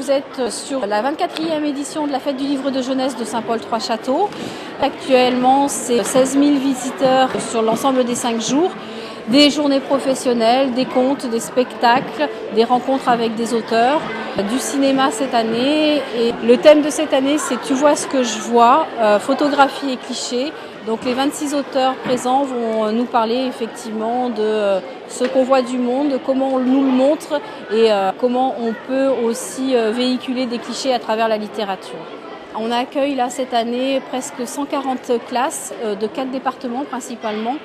vous êtes sur la 24e édition de la Fête du Livre de Jeunesse de Saint-Paul-Trois-Châteaux. Actuellement, c'est 16 000 visiteurs sur l'ensemble des 5 jours. Des journées professionnelles, des contes, des spectacles, des rencontres avec des auteurs, du cinéma cette année. Et le thème de cette année, c'est « Tu vois ce que je vois », photographie et clichés. Donc les 26 auteurs présents vont nous parler effectivement de ce qu'on voit du monde, de comment on nous le montre et comment on peut aussi véhiculer des clichés à travers la littérature. On accueille là cette année presque 140 classes de 4 départements principalement.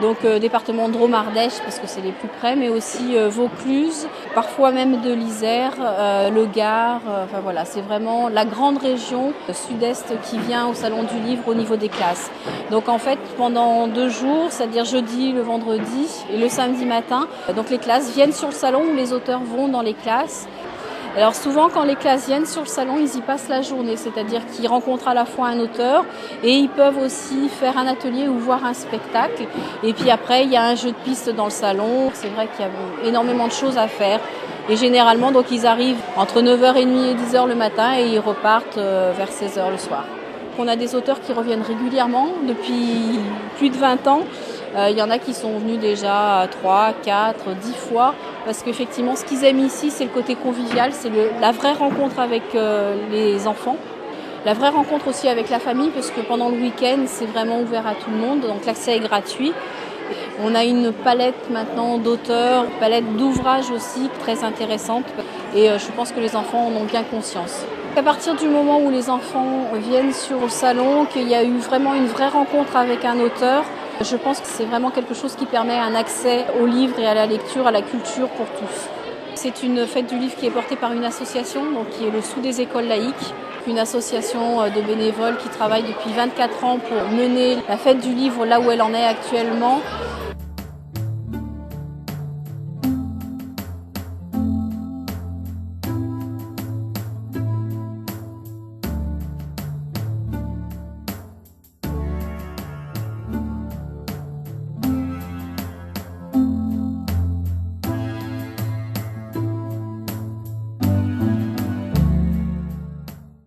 Donc département de Drôme-Ardèche parce que c'est les plus près, mais aussi Vaucluse, parfois même de l'Isère, le Gard. Enfin voilà, c'est vraiment la grande région sud-est qui vient au Salon du Livre au niveau des classes. Donc en fait pendant 2 jours, c'est-à-dire jeudi, le vendredi et le samedi matin, donc les classes viennent sur le salon où les auteurs vont dans les classes. Alors souvent quand les classes viennent sur le salon, ils y passent la journée, c'est-à-dire qu'ils rencontrent à la fois un auteur et ils peuvent aussi faire un atelier ou voir un spectacle. Et puis après, il y a un jeu de piste dans le salon. C'est vrai qu'il y a énormément de choses à faire. Et généralement, donc ils arrivent entre 9h30 et 10h le matin et ils repartent vers 16h le soir. On a des auteurs qui reviennent régulièrement depuis plus de 20 ans. Il y en a qui sont venus déjà 3, 4, 10 fois parce qu'effectivement ce qu'ils aiment ici c'est le côté convivial, c'est la vraie rencontre avec les enfants, la vraie rencontre aussi avec la famille parce que pendant le week-end c'est vraiment ouvert à tout le monde, donc l'accès est gratuit. On a une palette maintenant d'auteurs, une palette d'ouvrages aussi très intéressante et je pense que les enfants en ont bien conscience. À partir du moment où les enfants viennent sur le salon, qu'il y a eu vraiment une vraie rencontre avec un auteur, je pense que c'est vraiment quelque chose qui permet un accès au livre et à la lecture, à la culture pour tous. C'est une fête du livre qui est portée par une association, donc qui est le Sous des écoles laïques, une association de bénévoles qui travaille depuis 24 ans pour mener la fête du livre là où elle en est actuellement.